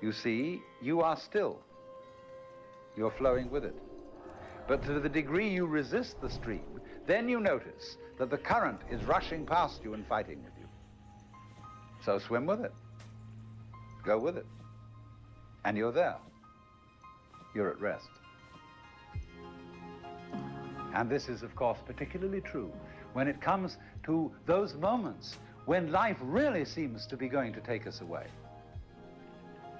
you see, you are still. You're flowing with it. But to the degree you resist the stream, then you notice that the current is rushing past you and fighting with you. So swim with it. Go with it. And you're there. You're at rest. And this is, of course, particularly true when it comes to those moments when life really seems to be going to take us away.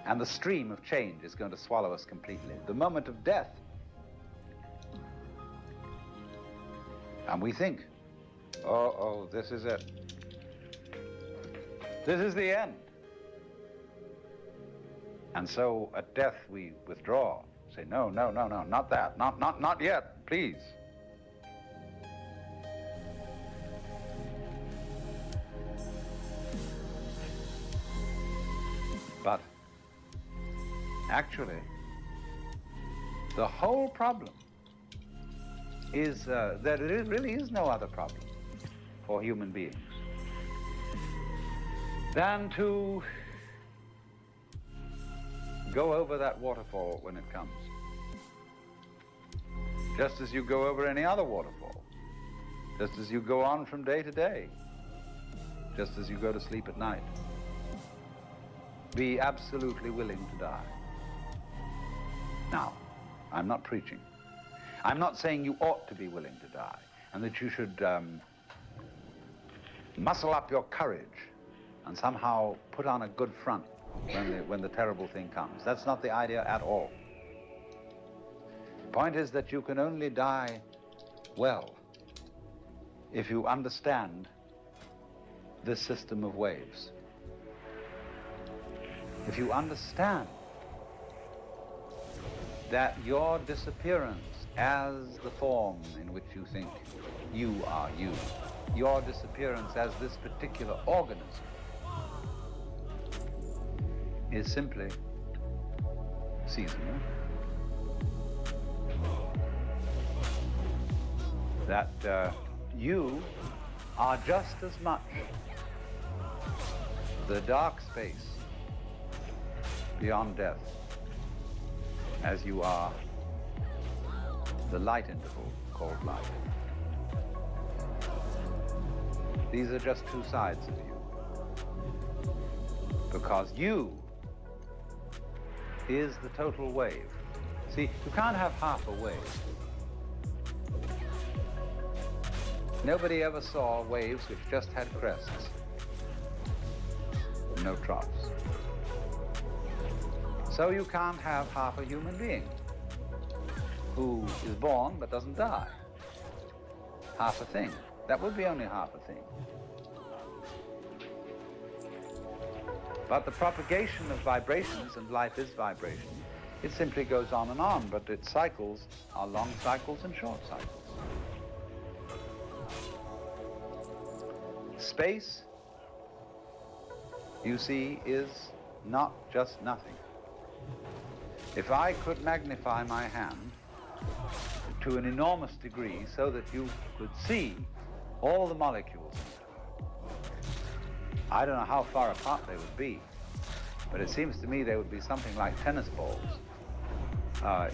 And the stream of change is going to swallow us completely. The moment of death. And we think, oh, this is it. This is the end. And so at death we withdraw, say, no, not that, not yet, please. But actually, the whole problem is that there really is no other problem for human beings than to go over that waterfall when it comes, just as you go over any other waterfall, just as you go on from day to day, just as you go to sleep at night. Be absolutely willing to die. Now, I'm not preaching. I'm not saying you ought to be willing to die and that you should muscle up your courage and somehow put on a good front when the terrible thing comes. That's not the idea at all. The point is that you can only die well if you understand this system of waves. If you understand that your disappearance as the form in which you think you are you, your disappearance as this particular organism, is simply seasonal, that you are just as much the dark space beyond death as you are the light interval called life. These are just two sides of you, because you is the total wave. See, you can't have half a wave. Nobody ever saw waves which just had crests, no troughs. So you can't have half a human being who is born but doesn't die. Half a thing. That would be only half a thing. But the propagation of vibrations, and life is vibration, it simply goes on and on, but its cycles are long cycles and short cycles. Space, you see, is not just nothing. If I could magnify my hand to an enormous degree so that you could see all the molecules, I don't know how far apart they would be, but it seems to me they would be something like tennis balls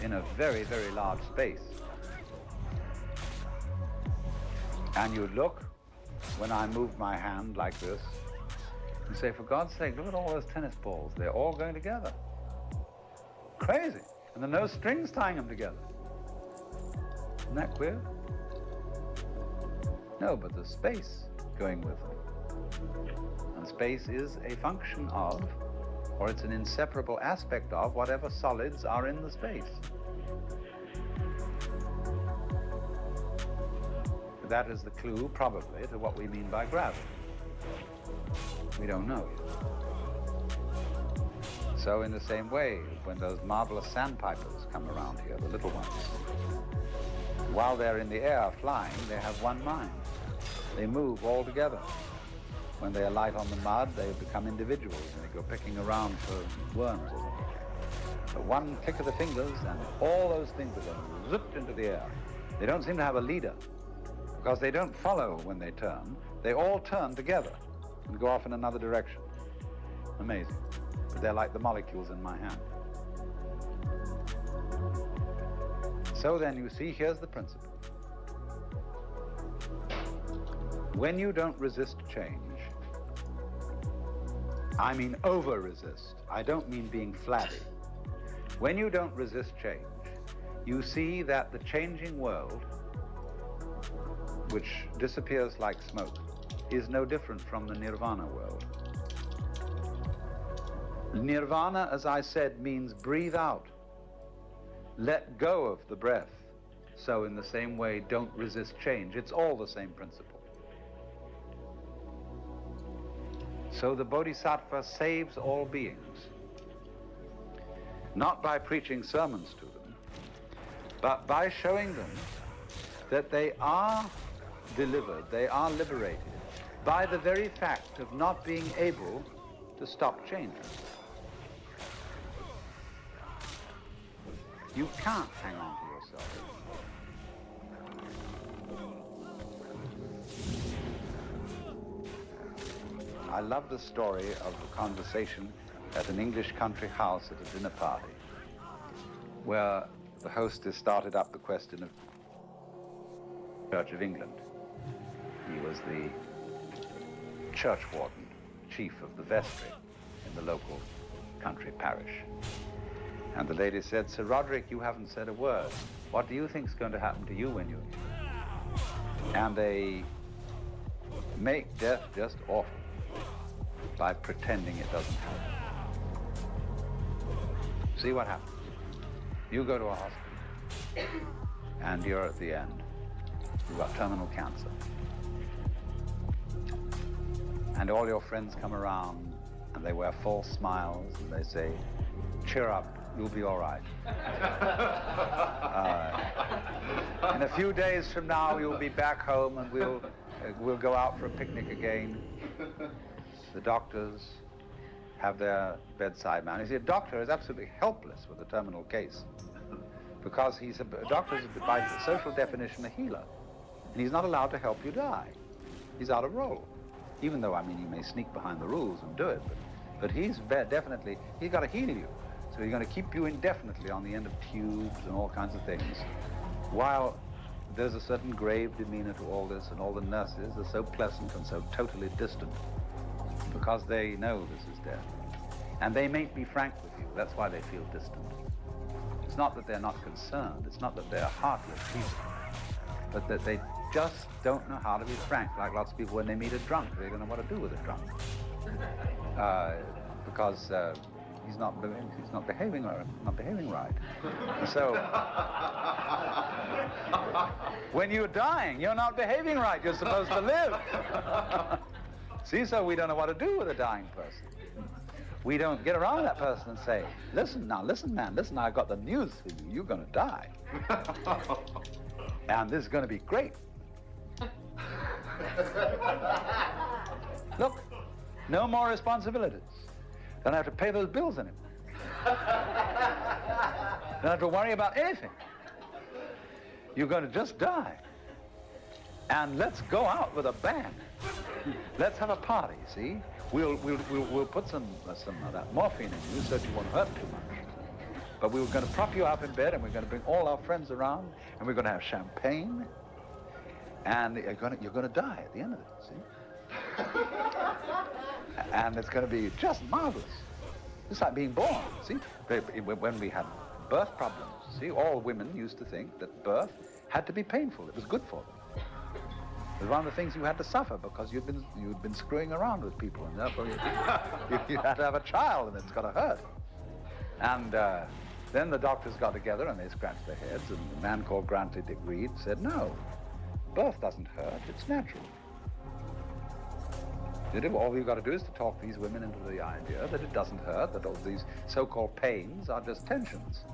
in a very, very large space. And you'd look, when I moved my hand like this, and say, for God's sake, look at all those tennis balls. They're all going together. Crazy. And there are no strings tying them together. Isn't that queer? No, but there's space going with them. And space is a function of, or it's an inseparable aspect of, whatever solids are in the space. That is the clue, probably, to what we mean by gravity. We don't know yet. So in the same way, when those marvelous sandpipers come around here, the little ones, while they're in the air flying, they have one mind. They move all together. When they alight on the mud, they become individuals and they go picking around for worms or something. But one click of the fingers and all those things are going zipped into the air. They don't seem to have a leader because they don't follow when they turn. They all turn together and go off in another direction. Amazing. But they're like the molecules in my hand. So then you see, here's the principle. When you don't resist change, I mean over-resist. I don't mean being flabby. When you don't resist change, you see that the changing world, which disappears like smoke, is no different from the nirvana world. Nirvana, as I said, means breathe out. Let go of the breath. So in the same way, don't resist change. It's all the same principle. So the Bodhisattva saves all beings, not by preaching sermons to them, but by showing them that they are delivered, they are liberated by the very fact of not being able to stop changing. You can't hang on to yourself. I love the story of the conversation at an English country house at a dinner party, where the hostess started up the question of Church of England. He was the church warden, chief of the vestry in the local country parish. And the lady said, "Sir Roderick, you haven't said a word. What do you think's going to happen to you when you..." And they make death just awful by pretending it doesn't happen. See what happens. You go to a hospital, and you're at the end. You've got terminal cancer. And all your friends come around, and they wear false smiles, and they say, "Cheer up, you'll be all right. In a few days from now, you'll be back home, and we'll go out for a picnic again." The doctors have their bedside man. You see, a doctor is absolutely helpless with a terminal case because a doctor is, by social definition, a healer. And he's not allowed to help you die. He's out of role. Even though, I mean, he may sneak behind the rules and do it, but he's definitely, he's got to heal you. So he's going to keep you indefinitely on the end of tubes and all kinds of things. While there's a certain grave demeanor to all this, and all the nurses are so pleasant and so totally distant, because they know this is death. And they mayn't be frank with you. That's why they feel distant. It's not that they're not concerned. It's not that they're heartless people. But that they just don't know how to be frank. Like lots of people, when they meet a drunk, they don't know what to do with a drunk. Because he's not behaving right. And so, when you're dying, you're not behaving right. You're supposed to live. See, so we don't know what to do with a dying person. We don't get around that person and say, listen, man, I've got the news for you. You're going to die. And this is going to be great. Look, no more responsibilities. Don't have to pay those bills anymore. Don't have to worry about anything. You're going to just die. And let's go out with a bang. Let's have a party, see? We'll put some of that morphine in you so that you won't hurt too much. But we're going to prop you up in bed, and we're going to bring all our friends around, and we're going to have champagne, and you're going to die at the end of it, see? And it's going to be just marvelous. It's like being born, see? When we had birth problems, see, all women used to think that birth had to be painful. It was good for them. It was one of the things you had to suffer because you'd been screwing around with people, and therefore you had to have a child, and it's got to hurt. And then the doctors got together and they scratched their heads, and the man called Grantley Dick Reed said, "No, birth doesn't hurt, it's natural." All you've got to do is to talk these women into the idea that it doesn't hurt, that all these so-called pains are just tensions,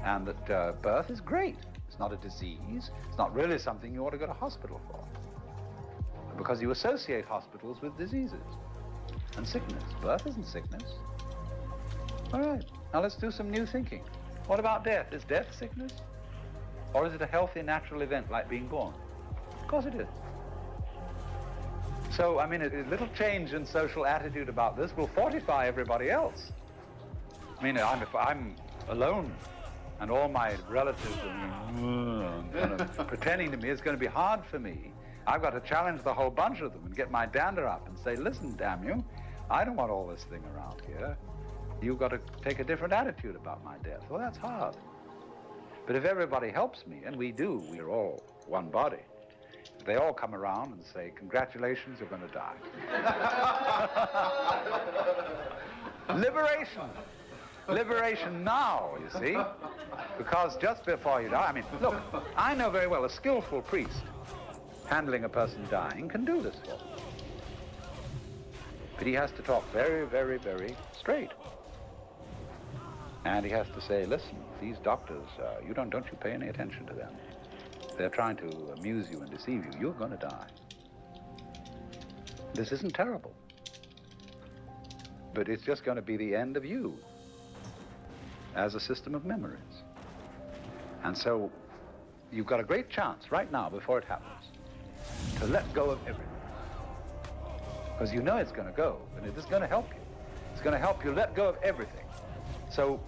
and that birth is great. It's not a disease. It's not really something you ought to go to hospital for, because you associate hospitals with diseases and sickness. Birth isn't sickness. All right, now let's do some new thinking. What about death? Is death sickness? Or is it a healthy, natural event like being born? Of course it is. So, I mean, a little change in social attitude about this will fortify everybody else. I mean, if I'm alone and all my relatives are kind of pretending to me, it's going to be hard for me. I've got to challenge the whole bunch of them and get my dander up and say, listen, damn you, I don't want all this thing around here. You've got to take a different attitude about my death. Well, that's hard. But if everybody helps me, and we do, we're all one body, if they all come around and say, congratulations, you're going to die. Liberation. Liberation now, you see, because just before you die, I mean, look, I know very well a skillful priest handling a person dying can do this for them. But he has to talk very, very, very straight. And he has to say, listen, these doctors, don't you pay any attention to them. They're trying to amuse you and deceive you. You're going to die. This isn't terrible. But it's just going to be the end of you as a system of memories. And so you've got a great chance right now, before it happens, to let go of everything. Because you know it's going to go, and it is going to help you. It's going to help you let go of everything. So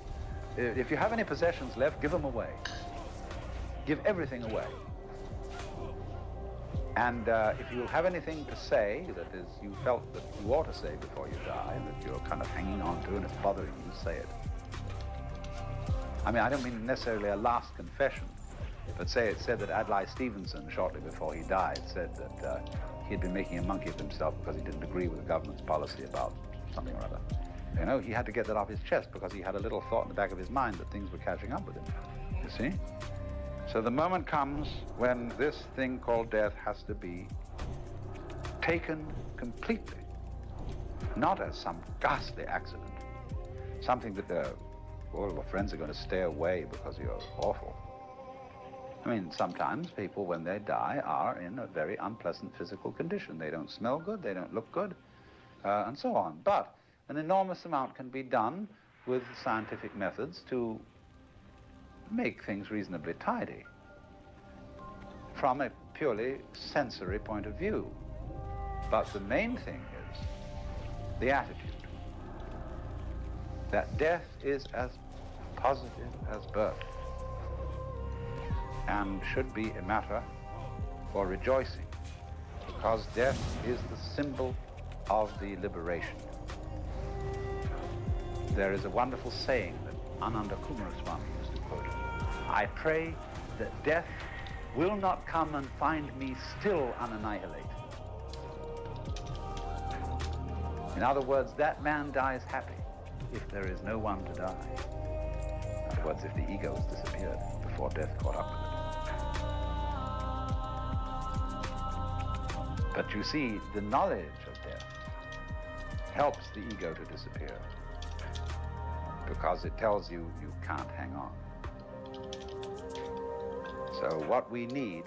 if you have any possessions left, give them away. Give everything away. And if you have anything to say that is you felt that you ought to say before you die, that you're kind of hanging on to and it's bothering you, say it. I mean, I don't mean necessarily a last confession, but say it said that Adlai Stevenson, shortly before he died, said that he'd been making a monkey of himself because he didn't agree with the government's policy about something or other. You know, he had to get that off his chest because he had a little thought in the back of his mind that things were catching up with him, you see? So the moment comes when this thing called death has to be taken completely, not as some ghastly accident, something that all your friends are going to stay away because you're awful. I mean, sometimes people, when they die, are in a very unpleasant physical condition. They don't smell good, they don't look good, and so on. But an enormous amount can be done with scientific methods to make things reasonably tidy from a purely sensory point of view. But the main thing is the attitude, that death is as positive as birth and should be a matter for rejoicing, because death is the symbol of the liberation. There is a wonderful saying that Ananda Kumaraswamy used to quote. I pray that death will not come and find me still unannihilated. In other words, that man dies happy if there is no one to die. In other words, if the ego has disappeared before death caught up with it. But you see, the knowledge of death helps the ego to disappear, because it tells you you can't hang on. So what we need,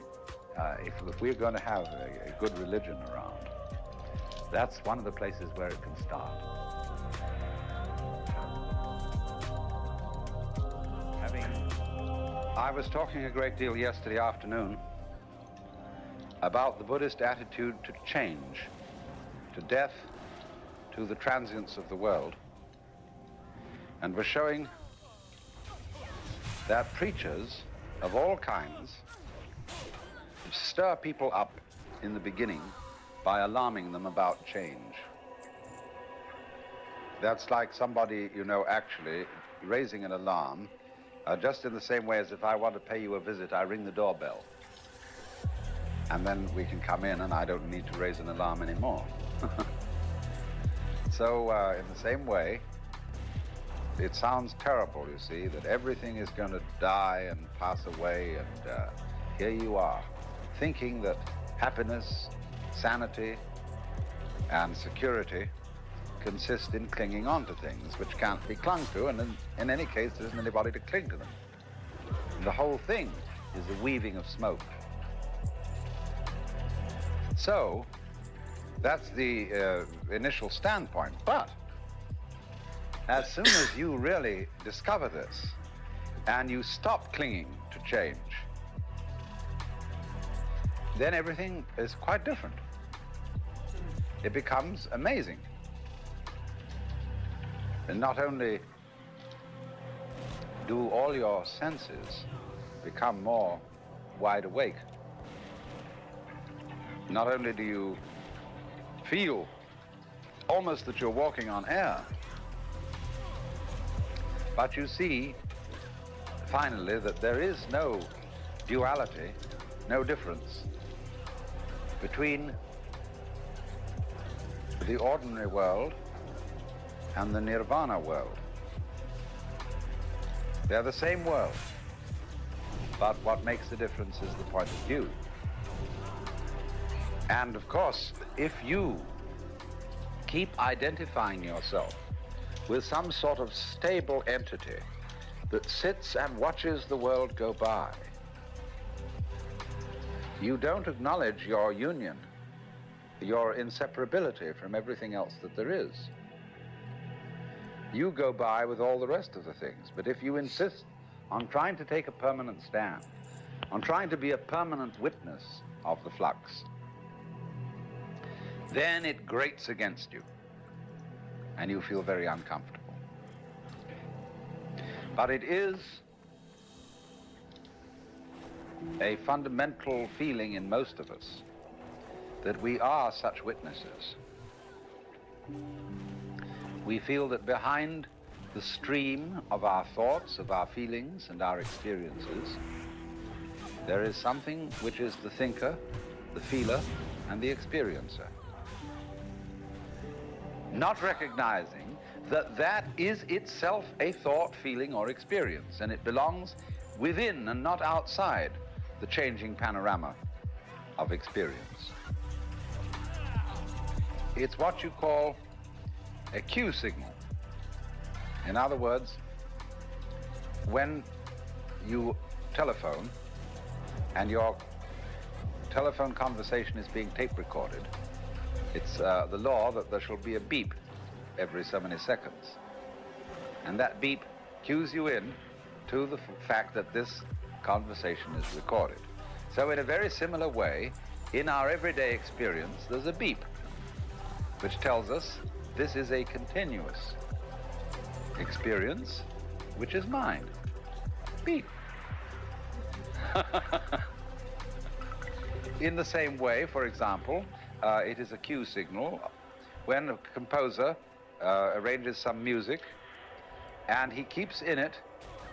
if we're going to have a good religion around, that's one of the places where it can start. I was talking a great deal yesterday afternoon about the Buddhist attitude to change, to death, to the transience of the world, and was showing that preachers of all kinds stir people up in the beginning by alarming them about change. That's like somebody, you know, actually raising an alarm, just in the same way as if I want to pay you a visit, I ring the doorbell. And then we can come in and I don't need to raise an alarm anymore. So in the same way, it sounds terrible, you see, that everything is going to die and pass away, and here you are, thinking that happiness, sanity, and security consist in clinging on to things which can't be clung to, and in any case, there isn't anybody to cling to them. And the whole thing is a weaving of smoke. So, that's the initial standpoint, but as soon as you really discover this and you stop clinging to change, then everything is quite different. it becomes amazing. And not only do all your senses become more wide awake, not only do you feel almost that you're walking on air, but you see finally that there is no duality, no difference between the ordinary world and the nirvana world. They're the same world, but what makes the difference is the point of view. And of course, if you keep identifying yourself with some sort of stable entity that sits and watches the world go by, you don't acknowledge your union, your inseparability from everything else that there is. You go by with all the rest of the things. But if you insist on trying to take a permanent stand, on trying to be a permanent witness of the flux, then it grates against you, and you feel very uncomfortable. But it is a fundamental feeling in most of us that we are such witnesses. We feel that behind the stream of our thoughts, of our feelings, and our experiences, there is something which is the thinker, the feeler, and the experiencer. Not recognizing that that is itself a thought, feeling, or experience, and it belongs within and not outside the changing panorama of experience. It's what you call a cue signal. In other words, when you telephone and your telephone conversation is being tape recorded, it's the law that there shall be a beep every so many seconds. And that beep cues you in to the fact that this conversation is recorded. So in a very similar way, in our everyday experience, there's a beep which tells us this is a continuous experience, which is mine. Beep. In the same way, for example, it is a cue signal when a composer arranges some music and he keeps in it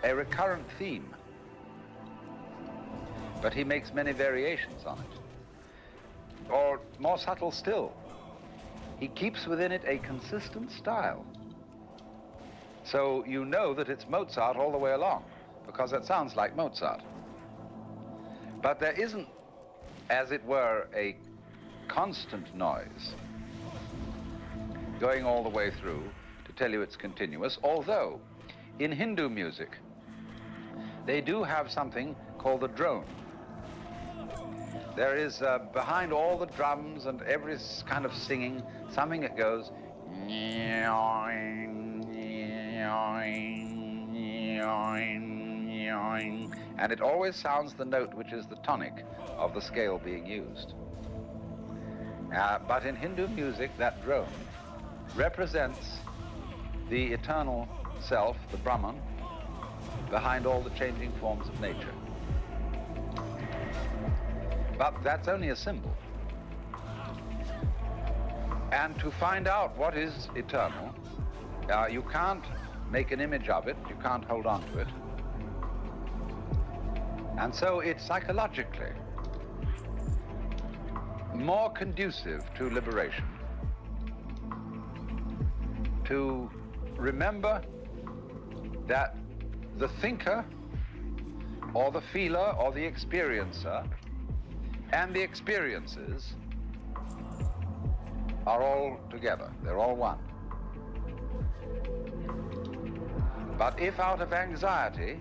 a recurrent theme, but he makes many variations on it. Or more subtle still, he keeps within it a consistent style. So you know that it's Mozart all the way along, because it sounds like Mozart. But there isn't, as it were, a constant noise going all the way through to tell you it's continuous, although in Hindu music, they do have something called the drone. There is behind all the drums and every kind of singing, something that goes, and it always sounds the note which is the tonic of the scale being used. But in Hindu music, that drone represents the eternal self, the Brahman, behind all the changing forms of nature. But that's only a symbol. And to find out what is eternal, you can't make an image of it, you can't hold on to it. And so it's psychologically more conducive to liberation to remember that the thinker or the feeler or the experiencer and the experiences are all together, they're all one. But if out of anxiety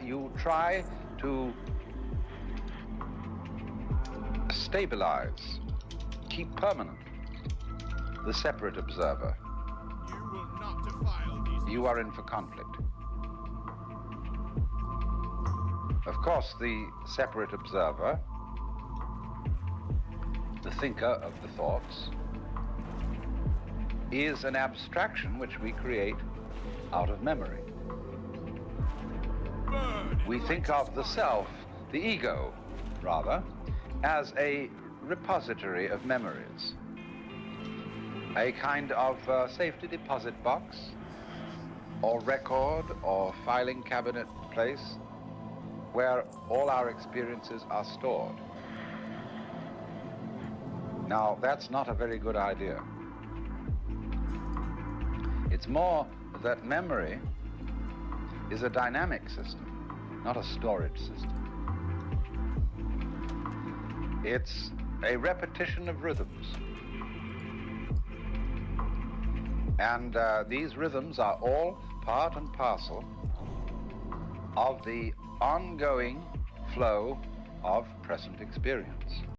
you try to stabilize, keep permanent the separate observer, you are in for conflict. Of course, the separate observer, the thinker of the thoughts, is an abstraction which we create out of memory. We think of the self, the ego, rather, as a repository of memories, a kind of safety deposit box or record or filing cabinet place where all our experiences are stored. Now, that's not a very good idea. It's more that memory is a dynamic system, not a storage system. It's a repetition of rhythms. And these rhythms are all part and parcel of the ongoing flow of present experience.